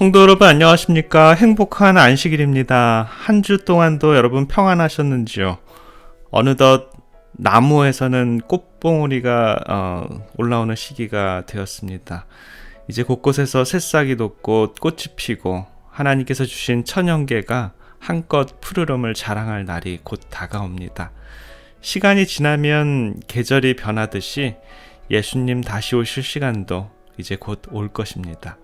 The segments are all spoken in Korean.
성도 여러분 안녕하십니까? 행복한 안식일입니다. 한 주 동안도 여러분 평안하셨는지요? 어느덧 나무에서는 꽃봉오리가 올라오는 시기가 되었습니다. 이제 곳곳에서 새싹이 돋고 꽃이 피고 하나님께서 주신 천연계가 한껏 푸르름을 자랑할 날이 곧 다가옵니다. 시간이 지나면 계절이 변하듯이 예수님 다시 오실 시간도 이제 곧 올 것입니다.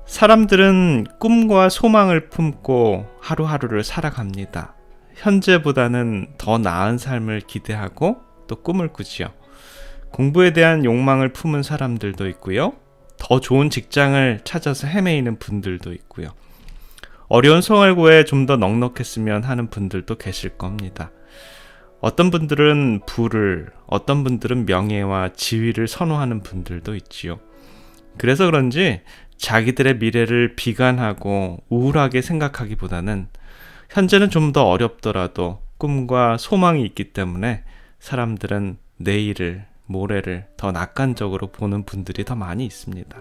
사람들은 꿈과 소망을 품고 하루하루를 살아갑니다. 현재보다는 더 나은 삶을 기대하고 또 꿈을 꾸지요. 공부에 대한 욕망을 품은 사람들도 있고요. 더 좋은 직장을 찾아서 헤매이는 분들도 있고요. 어려운 생활고에 좀 더 넉넉했으면 하는 분들도 계실 겁니다. 어떤 분들은 부를, 어떤 분들은 명예와 지위를 선호하는 분들도 있지요. 그래서 그런지 자기들의 미래를 비관하고 우울하게 생각하기보다는 현재는 좀 더 어렵더라도 꿈과 소망이 있기 때문에 사람들은 내일을, 모레를 더 낙관적으로 보는 분들이 더 많이 있습니다.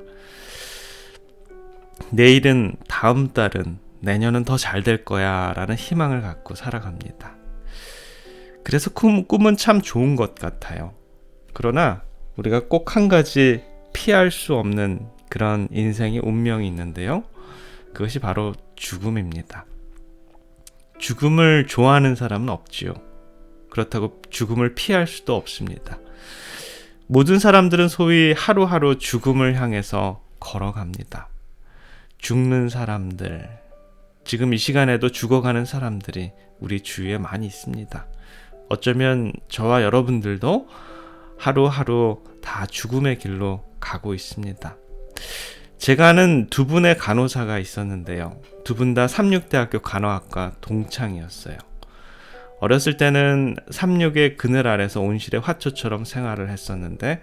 내일은, 다음 달은, 내년은 더 잘 될 거야 라는 희망을 갖고 살아갑니다. 그래서 꿈은 참 좋은 것 같아요. 그러나 우리가 꼭 한 가지 피할 수 없는 그런 인생의 운명이 있는데요. 그것이 바로 죽음입니다. 죽음을 좋아하는 사람은 없지요. 그렇다고 죽음을 피할 수도 없습니다. 모든 사람들은 소위 하루하루 죽음을 향해서 걸어갑니다. 죽는 사람들, 지금 이 시간에도 죽어가는 사람들이 우리 주위에 많이 있습니다. 어쩌면 저와 여러분들도 하루하루 다 죽음의 길로 가고 있습니다. 제가 아는 두 분의 간호사가 있었는데요. 두 분 다 삼육대학교 간호학과 동창이었어요. 어렸을 때는 삼육의 그늘 아래서 온실의 화초처럼 생활을 했었는데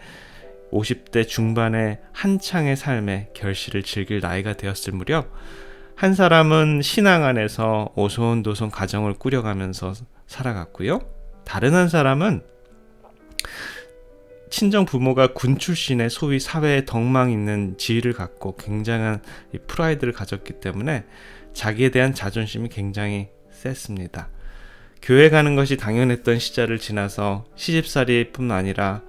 50대 중반의 한창의 삶의 결실을 즐길 나이가 되었을 무렵 한 사람은 신앙 안에서 오손도손 가정을 꾸려가면서 살아갔고요. 다른 한 사람은 친정 부모가 군 출신의 소위 사회에 덕망 있는 지위를 갖고 굉장한 프라이드를 가졌기 때문에 자기에 대한 자존심이 굉장히 셌습니다. 교회 가는 것이 당연했던 시절을 지나서 시집살이뿐 아니라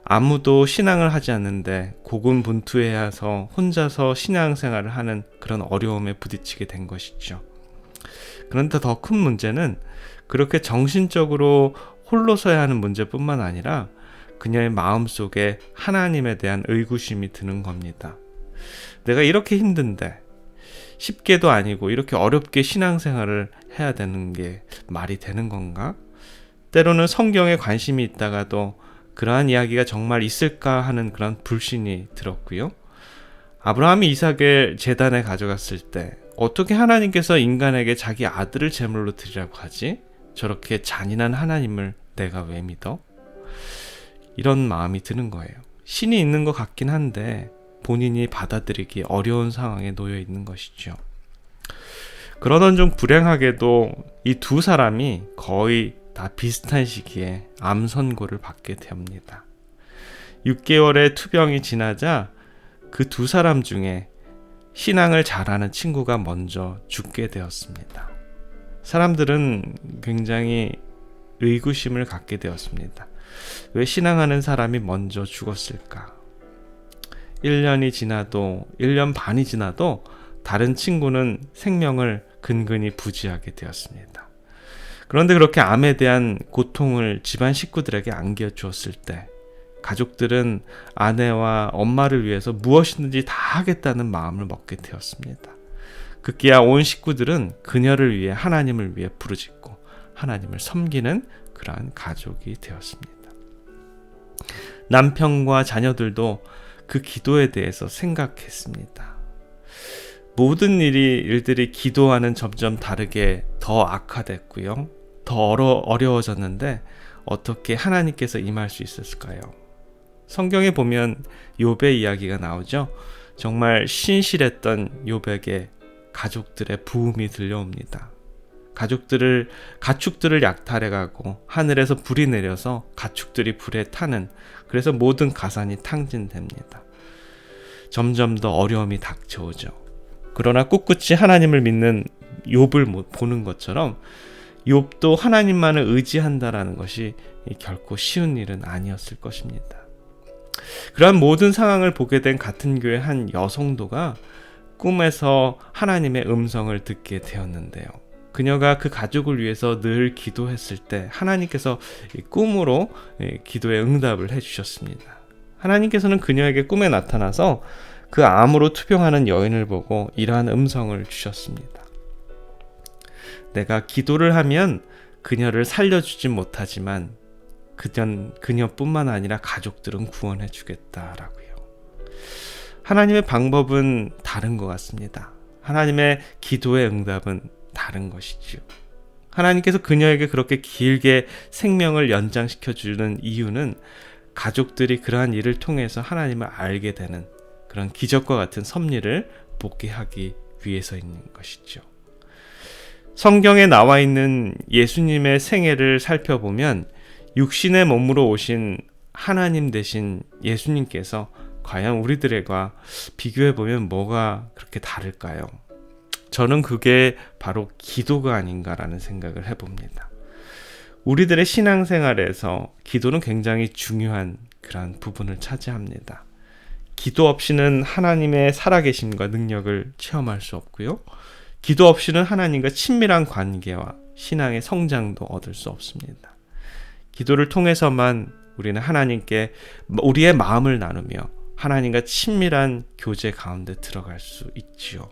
아무도 신앙을 하지 않는데 고군분투해야 해서 혼자서 신앙생활을 하는 그런 어려움에 부딪히게 된 것이죠. 그런데 더 큰 문제는 그렇게 정신적으로 홀로 서야 하는 문제뿐만 아니라 그녀의 마음속에 하나님에 대한 의구심이 드는 겁니다. 내가 이렇게 힘든데 쉽게도 아니고 이렇게 어렵게 신앙생활을 해야 되는 게 말이 되는 건가? 때로는 성경에 관심이 있다가도 그러한 이야기가 정말 있을까 하는 그런 불신이 들었고요. 아브라함이 이삭을 제단에 가져갔을 때 어떻게 하나님께서 인간에게 자기 아들을 제물로 드리라고 하지? 저렇게 잔인한 하나님을 내가 왜 믿어? 이런 마음이 드는 거예요. 신이 있는 것 같긴 한데 본인이 받아들이기 어려운 상황에 놓여 있는 것이죠. 그러던 중 불행하게도 이 두 사람이 거의 다 비슷한 시기에 암 선고를 받게 됩니다. 6개월의 투병이 지나자 그 두 사람 중에 신앙을 잘하는 친구가 먼저 죽게 되었습니다. 사람들은 굉장히 의구심을 갖게 되었습니다. 왜 신앙하는 사람이 먼저 죽었을까? 1년이 지나도 1년 반이 지나도 다른 친구는 생명을 근근히 부지하게 되었습니다. 그런데 그렇게 암에 대한 고통을 집안 식구들에게 안겨주었을 때 가족들은 아내와 엄마를 위해서 무엇이든지 다 하겠다는 마음을 먹게 되었습니다. 급기야 온 식구들은 그녀를 위해 하나님을 위해 부르짖고 하나님을 섬기는 그러한 가족이 되었습니다. 남편과 자녀들도 그 기도에 대해서 생각했습니다. 모든 일들이 기도와는 점점 다르게 더 악화됐고요. 더 어려워졌는데 어떻게 하나님께서 임할 수 있었을까요? 성경에 보면 욥의 이야기가 나오죠. 정말 신실했던 욥에게 가족들의 부음이 들려옵니다. 가축들을 약탈해가고 하늘에서 불이 내려서 가축들이 불에 타는, 그래서 모든 가산이 탕진됩니다. 점점 더 어려움이 닥쳐오죠. 그러나 꿋꿋이 하나님을 믿는 욥을 보는 것처럼 욥도 하나님만을 의지한다라는 것이 결코 쉬운 일은 아니었을 것입니다. 그러한 모든 상황을 보게 된 같은 교회 한 여성도가 꿈에서 하나님의 음성을 듣게 되었는데요. 그녀가 그 가족을 위해서 늘 기도했을 때 하나님께서 꿈으로 기도에 응답을 해주셨습니다. 하나님께서는 그녀에게 꿈에 나타나서 그 암으로 투병하는 여인을 보고 이러한 음성을 주셨습니다. 내가 기도를 하면 그녀를 살려주지 못하지만 그녀뿐만 아니라 가족들은 구원해 주겠다라고요. 하나님의 방법은 다른 것 같습니다. 하나님의 기도의 응답은 다른 것이지요. 하나님께서 그녀에게 그렇게 길게 생명을 연장시켜주는 이유는 가족들이 그러한 일을 통해서 하나님을 알게 되는 그런 기적과 같은 섭리를 보게 하기 위해서인 것이죠. 성경에 나와 있는 예수님의 생애를 살펴보면 육신의 몸으로 오신 하나님 되신 예수님께서 과연 우리들과 비교해보면 뭐가 그렇게 다를까요? 저는 그게 바로 기도가 아닌가라는 생각을 해봅니다. 우리들의 신앙생활에서 기도는 굉장히 중요한 그런 부분을 차지합니다. 기도 없이는 하나님의 살아계심과 능력을 체험할 수 없고요. 기도 없이는 하나님과 친밀한 관계와 신앙의 성장도 얻을 수 없습니다. 기도를 통해서만 우리는 하나님께 우리의 마음을 나누며 하나님과 친밀한 교제 가운데 들어갈 수 있지요.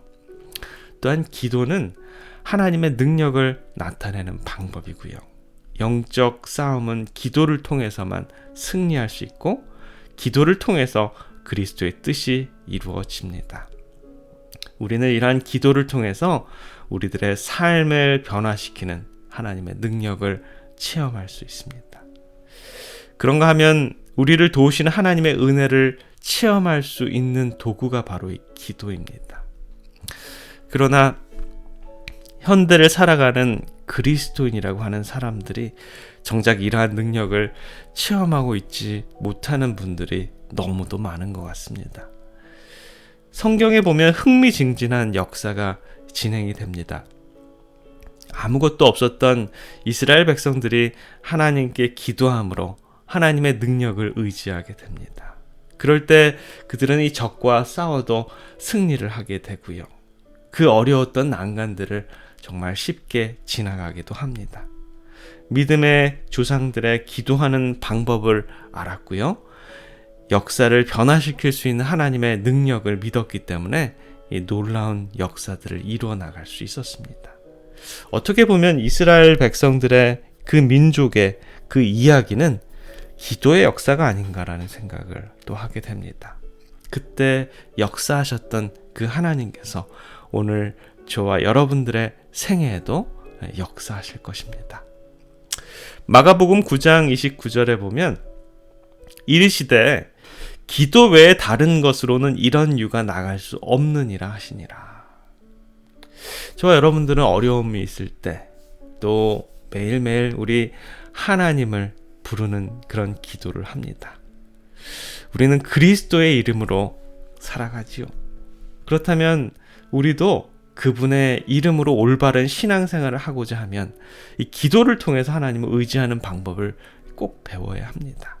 또한 기도는 하나님의 능력을 나타내는 방법이고요. 영적 싸움은 기도를 통해서만 승리할 수 있고 기도를 통해서 그리스도의 뜻이 이루어집니다. 우리는 이러한 기도를 통해서 우리들의 삶을 변화시키는 하나님의 능력을 체험할 수 있습니다. 그런가 하면 우리를 도우시는 하나님의 은혜를 체험할 수 있는 도구가 바로 이 기도입니다. 그러나 현대를 살아가는 그리스도인이라고 하는 사람들이 정작 이러한 능력을 체험하고 있지 못하는 분들이 너무도 많은 것 같습니다. 성경에 보면 흥미진진한 역사가 진행이 됩니다. 아무것도 없었던 이스라엘 백성들이 하나님께 기도함으로 하나님의 능력을 의지하게 됩니다. 그럴 때 그들은 이 적과 싸워도 승리를 하게 되고요. 그 어려웠던 난간들을 정말 쉽게 지나가기도 합니다. 믿음의 조상들의 기도하는 방법을 알았고요. 역사를 변화시킬 수 있는 하나님의 능력을 믿었기 때문에 이 놀라운 역사들을 이루어 나갈 수 있었습니다. 어떻게 보면 이스라엘 백성들의 그 민족의 그 이야기는 기도의 역사가 아닌가라는 생각을 또 하게 됩니다. 그때 역사하셨던 그 하나님께서 오늘 저와 여러분들의 생애에도 역사하실 것입니다. 마가복음 9장 29절에 보면 이르시되 기도 외에 다른 것으로는 이런 유가 나갈 수 없느니라 하시니라. 저와 여러분들은 어려움이 있을 때 또 매일매일 우리 하나님을 부르는 그런 기도를 합니다. 우리는 그리스도의 이름으로 살아가지요. 그렇다면 우리도 그분의 이름으로 올바른 신앙생활을 하고자 하면 이 기도를 통해서 하나님을 의지하는 방법을 꼭 배워야 합니다.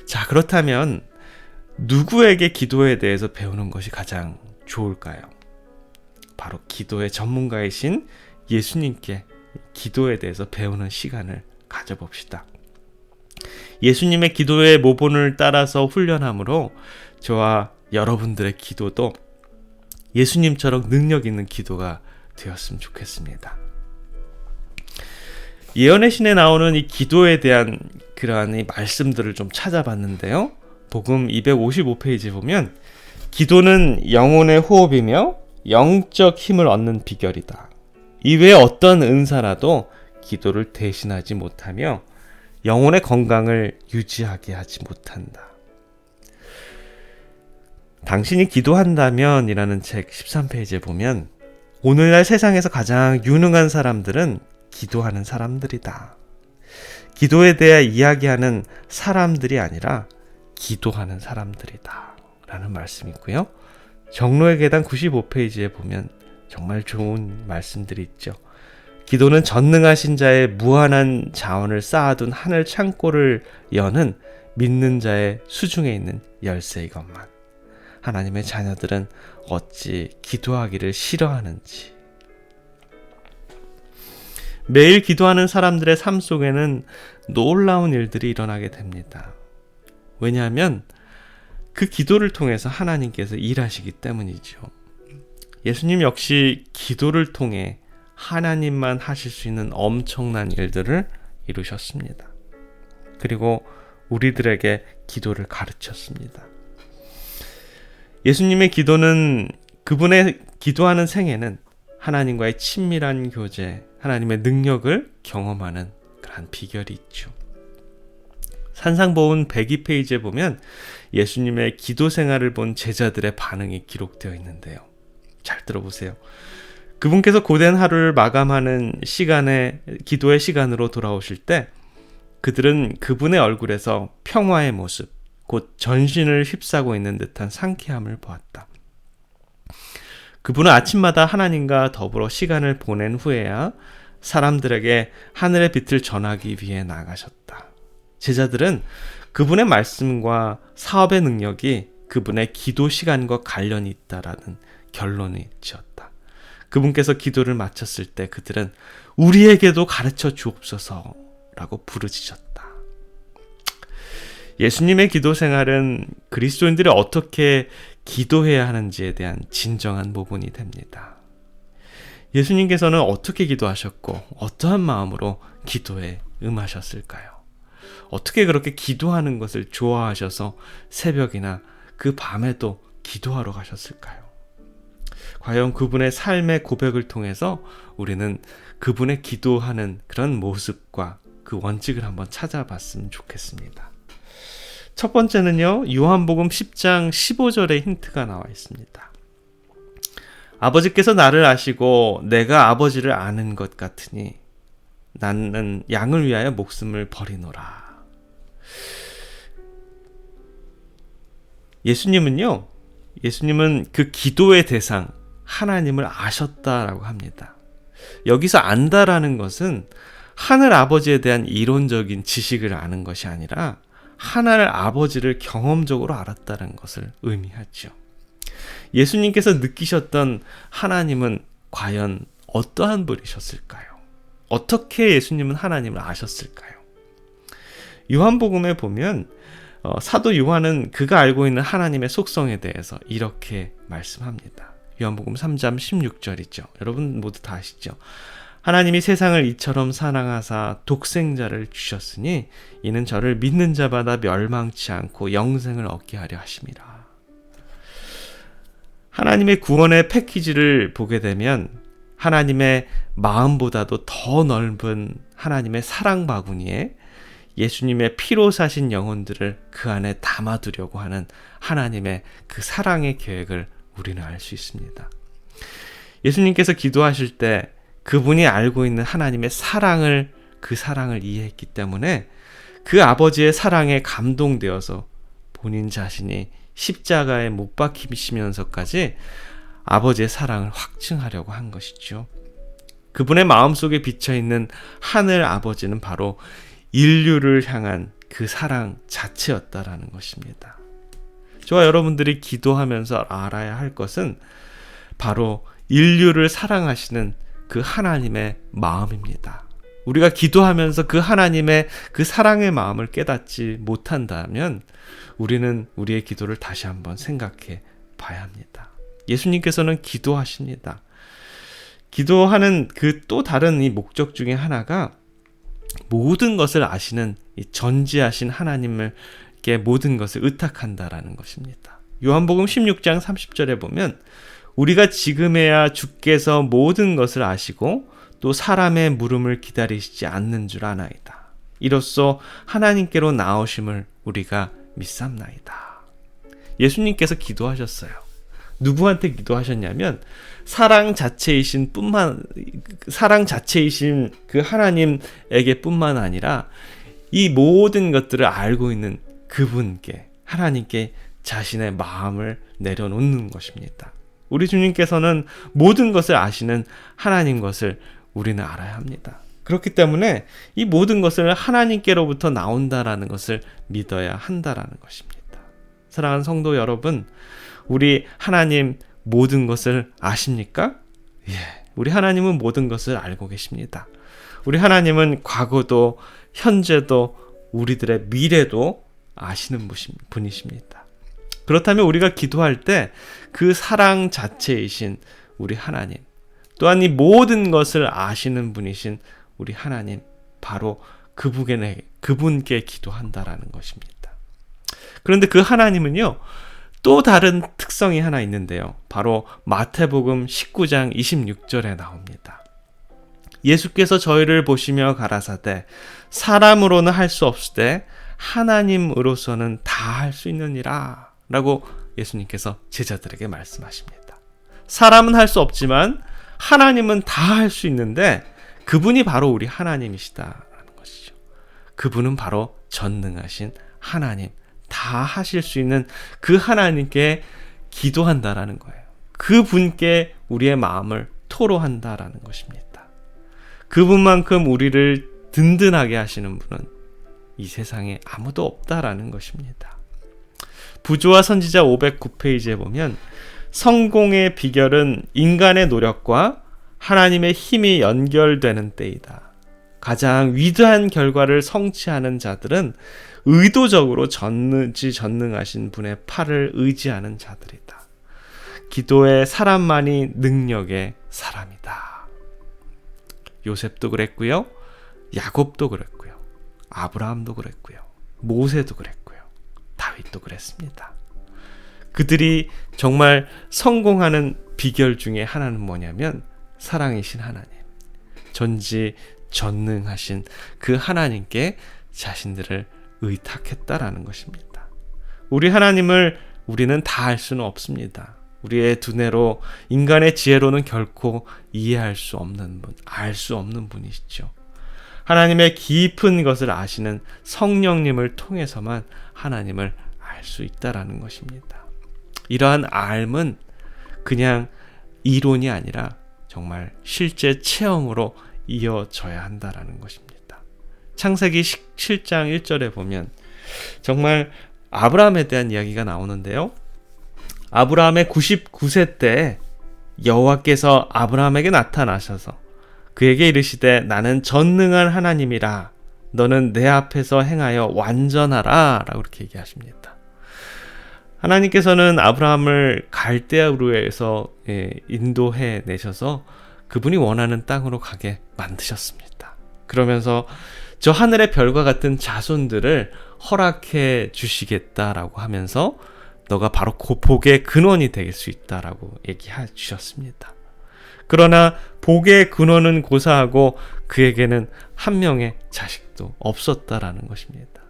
자, 그렇다면 누구에게 기도에 대해서 배우는 것이 가장 좋을까요? 바로 기도의 전문가이신 예수님께 기도에 대해서 배우는 시간을 가져봅시다. 예수님의 기도의 모본을 따라서 훈련함으로 저와 여러분들의 기도도 예수님처럼 능력 있는 기도가 되었으면 좋겠습니다. 예언의 신에 나오는 이 기도에 대한 그러한 이 말씀들을 좀 찾아봤는데요. 복음 255페이지 보면 기도는 영혼의 호흡이며 영적 힘을 얻는 비결이다. 이외에 어떤 은사라도 기도를 대신하지 못하며 영혼의 건강을 유지하게 하지 못한다. 당신이 기도한다면 이라는 책 13페이지에 보면 오늘날 세상에서 가장 유능한 사람들은 기도하는 사람들이다. 기도에 대해 이야기하는 사람들이 아니라 기도하는 사람들이다 라는 말씀이 있고요. 정로의 계단 95페이지에 보면 정말 좋은 말씀들이 있죠. 기도는 전능하신 자의 무한한 자원을 쌓아둔 하늘 창고를 여는 믿는 자의 수중에 있는 열쇠이건만 하나님의 자녀들은 어찌 기도하기를 싫어하는지. 매일 기도하는 사람들의 삶 속에는 놀라운 일들이 일어나게 됩니다. 왜냐하면 그 기도를 통해서 하나님께서 일하시기 때문이죠. 예수님 역시 기도를 통해 하나님만 하실 수 있는 엄청난 일들을 이루셨습니다. 그리고 우리들에게 기도를 가르쳤습니다. 예수님의 기도는, 그분의 기도하는 생애는 하나님과의 친밀한 교제, 하나님의 능력을 경험하는 그러한 비결이 있죠. 산상보훈 102페이지에 보면 예수님의 기도 생활을 본 제자들의 반응이 기록되어 있는데요. 잘 들어보세요. 그분께서 고된 하루를 마감하는 시간에, 기도의 시간으로 돌아오실 때 그들은 그분의 얼굴에서 평화의 모습, 곧 전신을 휩싸고 있는 듯한 상쾌함을 보았다. 그분은 아침마다 하나님과 더불어 시간을 보낸 후에야 사람들에게 하늘의 빛을 전하기 위해 나가셨다. 제자들은 그분의 말씀과 사업의 능력이 그분의 기도 시간과 관련이 있다라는 결론을 지었다. 그분께서 기도를 마쳤을 때 그들은 우리에게도 가르쳐 주옵소서라고 부르짖었다. 예수님의 기도 생활은 그리스도인들이 어떻게 기도해야 하는지에 대한 진정한 모본이 됩니다. 예수님께서는 어떻게 기도하셨고 어떠한 마음으로 기도에 응하셨을까요? 어떻게 그렇게 기도하는 것을 좋아하셔서 새벽이나 그 밤에도 기도하러 가셨을까요? 과연 그분의 삶의 고백을 통해서 우리는 그분의 기도하는 그런 모습과 그 원칙을 한번 찾아봤으면 좋겠습니다. 첫 번째는요, 요한복음 10장 15절에 힌트가 나와 있습니다. 아버지께서 나를 아시고 내가 아버지를 아는 것 같으니 나는 양을 위하여 목숨을 버리노라. 예수님은 그 기도의 대상 하나님을 아셨다라고 합니다. 여기서 안다라는 것은 하늘 아버지에 대한 이론적인 지식을 아는 것이 아니라 하늘 아버지를 경험적으로 알았다는 것을 의미하죠. 예수님께서 느끼셨던 하나님은 과연 어떠한 분이셨을까요? 어떻게 예수님은 하나님을 아셨을까요? 요한복음에 보면 사도 요한은 그가 알고 있는 하나님의 속성에 대해서 이렇게 말씀합니다. 요한복음 3장 16절이죠. 여러분 모두 다 아시죠? 하나님이 세상을 이처럼 사랑하사 독생자를 주셨으니 이는 저를 믿는 자마다 멸망치 않고 영생을 얻게 하려 하심이라. 하나님의 구원의 패키지를 보게 되면 하나님의 마음보다도 더 넓은 하나님의 사랑 바구니에 예수님의 피로 사신 영혼들을 그 안에 담아두려고 하는 하나님의 그 사랑의 계획을 우리는 알 수 있습니다. 예수님께서 기도하실 때 그분이 알고 있는 하나님의 사랑을, 그 사랑을 이해했기 때문에 그 아버지의 사랑에 감동되어서 본인 자신이 십자가에 못 박히시면서까지 아버지의 사랑을 확증하려고 한 것이죠. 그분의 마음속에 비쳐있는 하늘 아버지는 바로 인류를 향한 그 사랑 자체였다라는 것입니다. 저와 여러분들이 기도하면서 알아야 할 것은 바로 인류를 사랑하시는 그 하나님의 마음입니다. 우리가 기도하면서 그 하나님의 그 사랑의 마음을 깨닫지 못한다면 우리는 우리의 기도를 다시 한번 생각해 봐야 합니다. 예수님께서는 기도하십니다. 기도하는 그 또 다른 이 목적 중에 하나가 모든 것을 아시는 이 전지하신 하나님께 모든 것을 의탁한다라는 것입니다. 요한복음 16장 30절에 보면 우리가 지금에야 주께서 모든 것을 아시고 또 사람의 물음을 기다리시지 않는 줄 아나이다. 이로써 하나님께로 나오심을 우리가 믿삼나이다. 예수님께서 기도하셨어요. 누구한테 기도하셨냐면 사랑 자체이신 그 하나님에게 뿐만 아니라 이 모든 것들을 알고 있는 그분께, 하나님께 자신의 마음을 내려놓는 것입니다. 우리 주님께서는 모든 것을 아시는 하나님 것을 우리는 알아야 합니다. 그렇기 때문에 이 모든 것을 하나님께로부터 나온다라는 것을 믿어야 한다라는 것입니다. 사랑하는 성도 여러분, 우리 하나님 모든 것을 아십니까? 예, 우리 하나님은 모든 것을 알고 계십니다. 우리 하나님은 과거도 현재도 우리들의 미래도 아시는 분이십니다. 그렇다면 우리가 기도할 때 그 사랑 자체이신 우리 하나님, 또한 이 모든 것을 아시는 분이신 우리 하나님, 바로 그분께 기도한다라는 것입니다. 그런데 그 하나님은요, 또 다른 특성이 하나 있는데요. 바로 마태복음 19장 26절에 나옵니다. 예수께서 저희를 보시며 가라사대 사람으로는 할 수 없으되 하나님으로서는 다 할 수 있느니라 라고 예수님께서 제자들에게 말씀하십니다. 사람은 할 수 없지만 하나님은 다 할 수 있는데 그분이 바로 우리 하나님이시다라는 것이죠. 그분은 바로 전능하신 하나님, 다 하실 수 있는 그 하나님께 기도한다라는 거예요. 그분께 우리의 마음을 토로한다라는 것입니다. 그분만큼 우리를 든든하게 하시는 분은 이 세상에 아무도 없다라는 것입니다. 부조와 선지자 509페이지에 보면 성공의 비결은 인간의 노력과 하나님의 힘이 연결되는 때이다. 가장 위대한 결과를 성취하는 자들은 의도적으로 전능하신 분의 팔을 의지하는 자들이다. 기도의 사람만이 능력의 사람이다. 요셉도 그랬고요. 야곱도 그랬고요. 아브라함도 그랬고요. 모세도 그랬고요. 다윗도 그랬습니다. 그들이 정말 성공하는 비결 중에 하나는 뭐냐면 사랑이신 하나님, 전지전능하신 그 하나님께 자신들을 의탁했다라는 것입니다. 우리 하나님을 우리는 다 알 수는 없습니다. 우리의 두뇌로, 인간의 지혜로는 결코 이해할 수 없는 분, 알 수 없는 분이시죠. 하나님의 깊은 것을 아시는 성령님을 통해서만 하나님을 알 수 있다라는 것입니다. 이러한 알은 그냥 이론이 아니라 정말 실제 체험으로 이어져야 한다라는 것입니다. 창세기 7장 1절에 보면 정말 아브라함에 대한 이야기가 나오는데요. 아브라함의 99세 때 여호와께서 아브라함에게 나타나셔서 그에게 이르시되 나는 전능한 하나님이라 너는 내 앞에서 행하여 완전하라 라고 이렇게 얘기하십니다. 하나님께서는 아브라함을 갈대아우르에서 인도해 내셔서 그분이 원하는 땅으로 가게 만드셨습니다. 그러면서 저 하늘의 별과 같은 자손들을 허락해 주시겠다라고 하면서 너가 바로 복의 근원이 될 수 있다라고 얘기해 주셨습니다. 그러나 복의 근원은 고사하고 그에게는 한 명의 자식도 없었다라는 것입니다.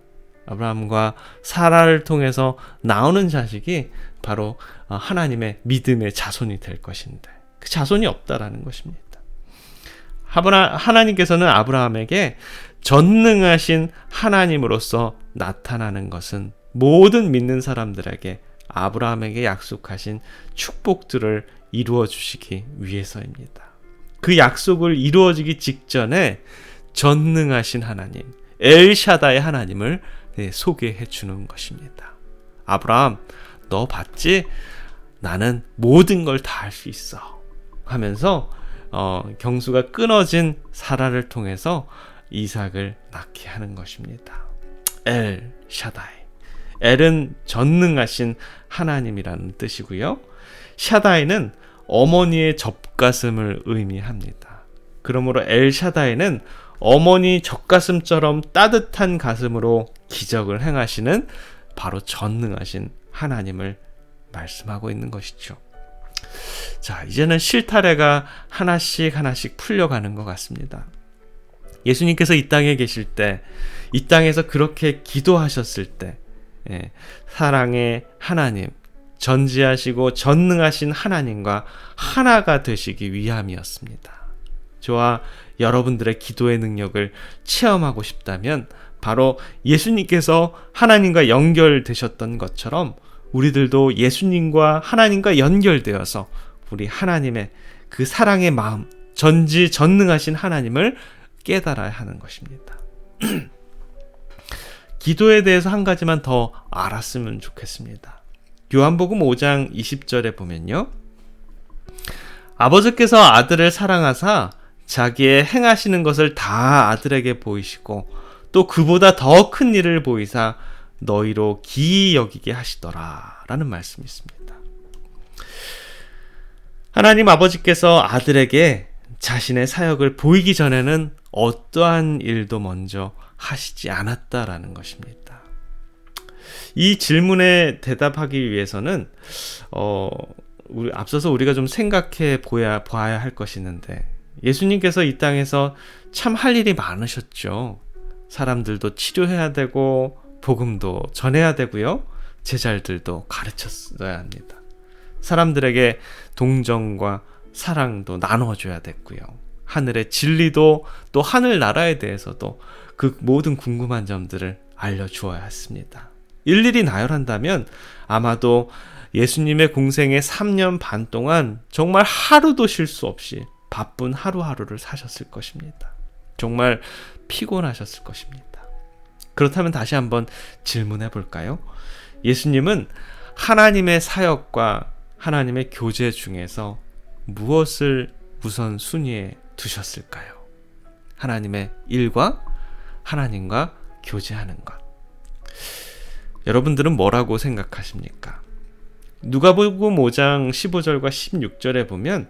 아브라함과 사라를 통해서 나오는 자식이 바로 하나님의 믿음의 자손이 될 것인데 그 자손이 없다라는 것입니다. 하나님께서는 아브라함에게 전능하신 하나님으로서 나타나는 것은 모든 믿는 사람들에게 아브라함에게 약속하신 축복들을 이루어 주시기 위해서입니다. 그 약속을 이루어지기 직전에 전능하신 하나님, 엘샤다의 하나님을 소개해 주는 것입니다. 아브라함, 너 봤지? 나는 모든 걸 다 할 수 있어. 하면서 경수가 끊어진 사라를 통해서 이삭을 낳게 하는 것입니다. 엘샤다이. 엘은 전능하신 하나님이라는 뜻이고요. 샤다이는 어머니의 젖가슴을 의미합니다. 그러므로 엘샤다이는 어머니 젖가슴처럼 따뜻한 가슴으로 기적을 행하시는 바로 전능하신 하나님을 말씀하고 있는 것이죠. 자, 이제는 실타래가 하나씩 풀려가는 것 같습니다. 예수님께서 이 땅에 계실 때, 이 땅에서 그렇게 기도하셨을 때, 사랑의 하나님, 전지하시고 전능하신 하나님과 하나가 되시기 위함이었습니다. 저와 여러분들의 기도의 능력을 체험하고 싶다면 바로 예수님께서 하나님과 연결되셨던 것처럼 우리들도 예수님과 하나님과 연결되어서 우리 하나님의 그 사랑의 마음, 전지전능하신 하나님을 깨달아야 하는 것입니다. 기도에 대해서 한 가지만 더 알았으면 좋겠습니다. 요한복음 5장 20절에 보면요, 아버지께서 아들을 사랑하사 자기의 행하시는 것을 다 아들에게 보이시고 또 그보다 더 큰 일을 보이사 너희로 기이 여기게 하시더라 라는 말씀이 있습니다. 하나님 아버지께서 아들에게 자신의 사역을 보이기 전에는 어떠한 일도 먼저 하시지 않았다라는 것입니다. 이 질문에 대답하기 위해서는 앞서서 우리가 좀 생각해 봐야 할 것이 있는데, 예수님께서 이 땅에서 참 할 일이 많으셨죠. 사람들도 치료해야 되고 복음도 전해야 되고요, 제자들도 가르쳤어야 합니다. 사람들에게 동정과 사랑도 나눠줘야 됐고요, 하늘의 진리도 또 하늘 나라에 대해서도 그 모든 궁금한 점들을 알려주어야 했습니다. 일일이 나열한다면 아마도 예수님의 공생의 3년 반 동안 정말 하루도 쉴 수 없이 바쁜 하루하루를 사셨을 것입니다. 정말 피곤하셨을 것입니다. 그렇다면 다시 한번 질문해 볼까요? 예수님은 하나님의 사역과 하나님의 교제 중에서 무엇을 우선 순위에 두셨을까요? 하나님의 일과 하나님과 교제하는 것. 여러분들은 뭐라고 생각하십니까? 누가복음 5장 15절과 16절에 보면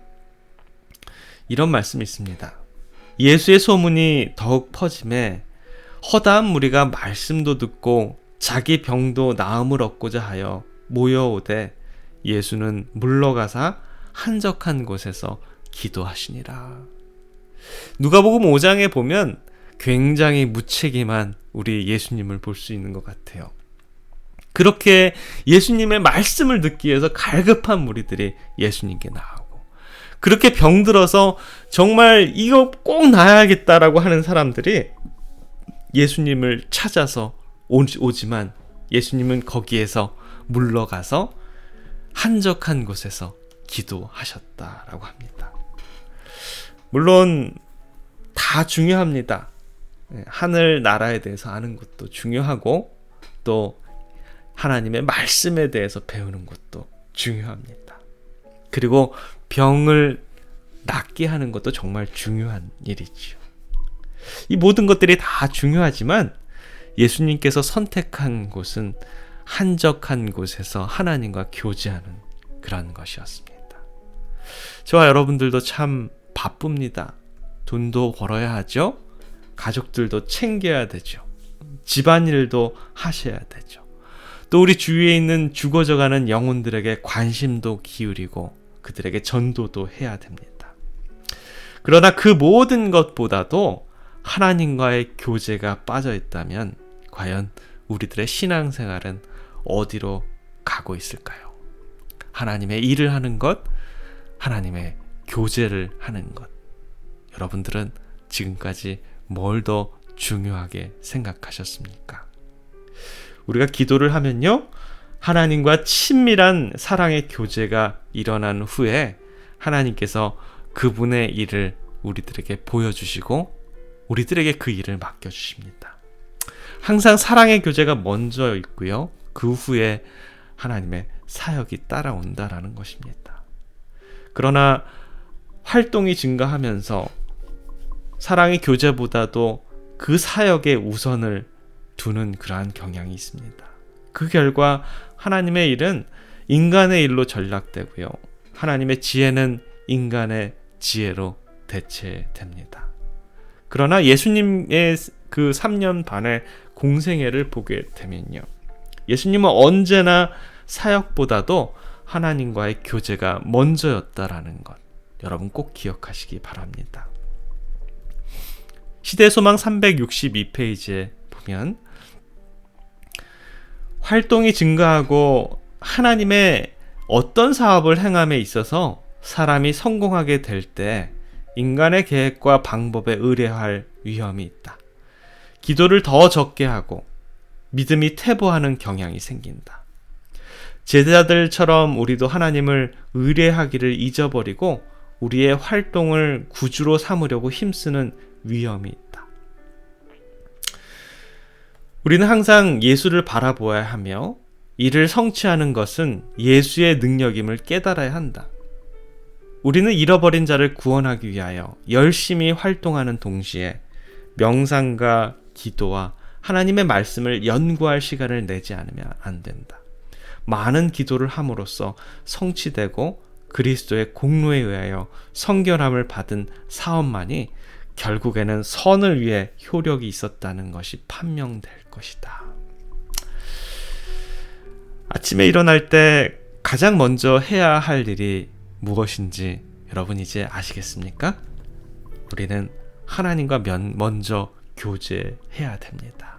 이런 말씀이 있습니다. 예수의 소문이 더욱 퍼짐에 허다한 무리가 말씀도 듣고 자기 병도 나음을 얻고자 하여 모여오되 예수는 물러가사 한적한 곳에서 기도하시니라. 누가복음 5장에 보면 굉장히 무책임한 우리 예수님을 볼 수 있는 것 같아요. 그렇게 예수님의 말씀을 듣기 위해서 갈급한 무리들이 예수님께 나오고, 그렇게 병들어서 정말 이거 꼭 나아야겠다라고 하는 사람들이 예수님을 찾아서 오지만 예수님은 거기에서 물러가서 한적한 곳에서 기도하셨다라고 합니다. 물론 다 중요합니다. 하늘 나라에 대해서 아는 것도 중요하고 또 하나님의 말씀에 대해서 배우는 것도 중요합니다. 그리고 병을 낫게 하는 것도 정말 중요한 일이죠. 이 모든 것들이 다 중요하지만 예수님께서 선택한 곳은 한적한 곳에서 하나님과 교제하는 그런 것이었습니다. 저와 여러분들도 참 바쁩니다. 돈도 벌어야 하죠. 가족들도 챙겨야 되죠. 집안일도 하셔야 되죠. 또 우리 주위에 있는 죽어져가는 영혼들에게 관심도 기울이고 그들에게 전도도 해야 됩니다. 그러나 그 모든 것보다도 하나님과의 교제가 빠져 있다면 과연 우리들의 신앙생활은 어디로 가고 있을까요? 하나님의 일을 하는 것, 하나님의 교제를 하는 것. 여러분들은 지금까지 뭘 더 중요하게 생각하셨습니까? 우리가 기도를 하면요, 하나님과 친밀한 사랑의 교제가 일어난 후에 하나님께서 그분의 일을 우리들에게 보여주시고 우리들에게 그 일을 맡겨주십니다. 항상 사랑의 교제가 먼저 있고요, 그 후에 하나님의 사역이 따라온다라는 것입니다. 그러나 활동이 증가하면서 사랑의 교제보다도 그 사역에 우선을 두는 그러한 경향이 있습니다. 그 결과 하나님의 일은 인간의 일로 전락되고요, 하나님의 지혜는 인간의 지혜로 대체됩니다. 그러나 예수님의 그 3년 반의 공생애를 보게 되면요, 예수님은 언제나 사역보다도 하나님과의 교제가 먼저였다라는 것, 여러분 꼭 기억하시기 바랍니다. 시대소망 362페이지에 보면 활동이 증가하고 하나님의 어떤 사업을 행함에 있어서 사람이 성공하게 될 때 인간의 계획과 방법에 의뢰할 위험이 있다. 기도를 더 적게 하고 믿음이 퇴보하는 경향이 생긴다. 제자들처럼 우리도 하나님을 의뢰하기를 잊어버리고 우리의 활동을 구주로 삼으려고 힘쓰는 위험이 있다. 우리는 항상 예수를 바라보아야 하며 이를 성취하는 것은 예수의 능력임을 깨달아야 한다. 우리는 잃어버린 자를 구원하기 위하여 열심히 활동하는 동시에 명상과 기도와 하나님의 말씀을 연구할 시간을 내지 않으면 안 된다. 많은 기도를 함으로써 성취되고 그리스도의 공로에 의하여 성결함을 받은 사업만이 결국에는 선을 위해 효력이 있었다는 것이 판명될 것이다. 아침에 일어날 때 가장 먼저 해야 할 일이 무엇인지 여러분 이제 아시겠습니까? 우리는 하나님과 먼저 교제해야 됩니다.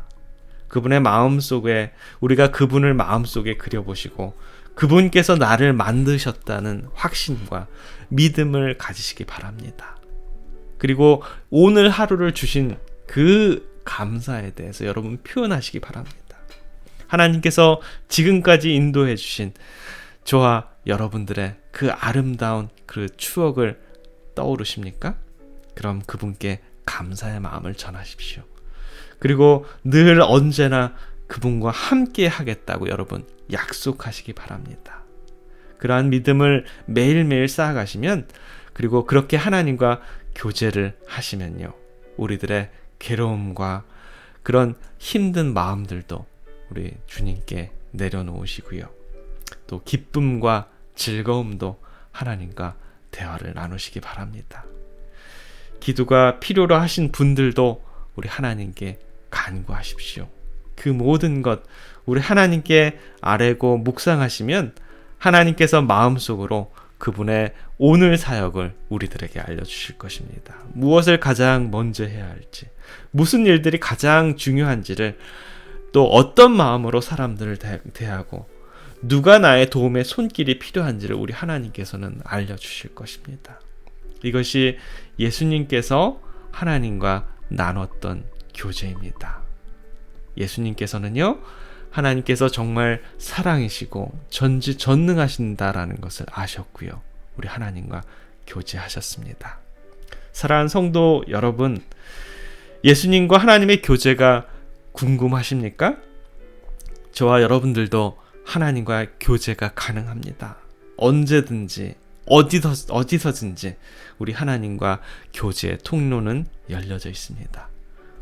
그분의 마음속에, 우리가 그분을 마음속에 그려보시고 그분께서 나를 만드셨다는 확신과 믿음을 가지시기 바랍니다. 그리고 오늘 하루를 주신 그 감사에 대해서 여러분 표현하시기 바랍니다. 하나님께서 지금까지 인도해 주신 저와 여러분들의 그 아름다운 그 추억을 떠오르십니까? 그럼 그분께 감사의 마음을 전하십시오. 그리고 늘 언제나 그분과 함께 하겠다고 여러분 약속하시기 바랍니다. 그러한 믿음을 매일매일 쌓아가시면, 그리고 그렇게 하나님과 교제를 하시면요, 우리들의 괴로움과 그런 힘든 마음들도 우리 주님께 내려놓으시고요, 또 기쁨과 즐거움도 하나님과 대화를 나누시기 바랍니다. 기도가 필요로 하신 분들도 우리 하나님께 간구하십시오. 그 모든 것 우리 하나님께 아뢰고 묵상하시면 하나님께서 마음속으로 그분의 오늘 사역을 우리들에게 알려주실 것입니다. 무엇을 가장 먼저 해야 할지, 무슨 일들이 가장 중요한지를, 또 어떤 마음으로 사람들을 대하고 누가 나의 도움의 손길이 필요한지를 우리 하나님께서는 알려주실 것입니다. 이것이 예수님께서 하나님과 나눴던 교제입니다. 예수님께서는요, 하나님께서 정말 사랑이시고 전지전능하신다라는 것을 아셨고요, 우리 하나님과 교제하셨습니다. 사랑하는 성도 여러분, 예수님과 하나님의 교제가 궁금하십니까? 저와 여러분들도 하나님과 교제가 가능합니다. 언제든지 어디서든지 우리 하나님과 교제의 통로는 열려져 있습니다.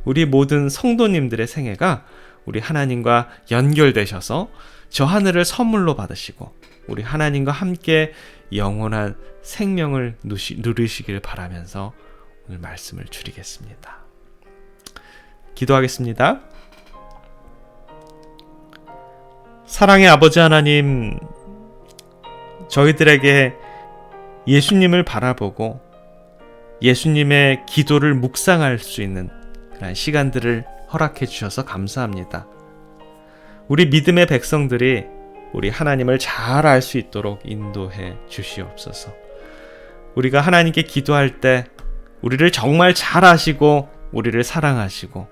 우리 모든 성도님들의 생애가 우리 하나님과 연결되셔서 저 하늘을 선물로 받으시고 우리 하나님과 함께 영원한 생명을 누리시길 바라면서 오늘 말씀을 줄이겠습니다. 기도하겠습니다. 사랑의 아버지 하나님, 저희들에게 예수님을 바라보고 예수님의 기도를 묵상할 수 있는 그런 시간들을 허락해 주셔서 감사합니다. 우리 믿음의 백성들이 우리 하나님을 잘 알 수 있도록 인도해 주시옵소서. 우리가 하나님께 기도할 때 우리를 정말 잘 아시고 우리를 사랑하시고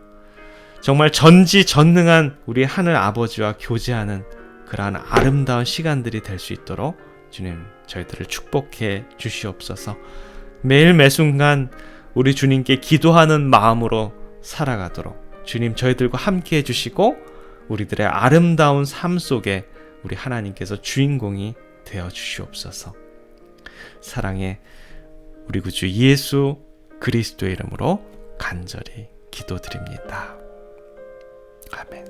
정말 전지전능한 우리 하늘 아버지와 교제하는 그러한 아름다운 시간들이 될 수 있도록 주님, 저희들을 축복해 주시옵소서. 매일 매순간 우리 주님께 기도하는 마음으로 살아가도록 주님, 저희들과 함께 해주시고 우리들의 아름다운 삶 속에 우리 하나님께서 주인공이 되어 주시옵소서. 사랑의 우리 구주 예수 그리스도의 이름으로 간절히 기도드립니다. 아멘.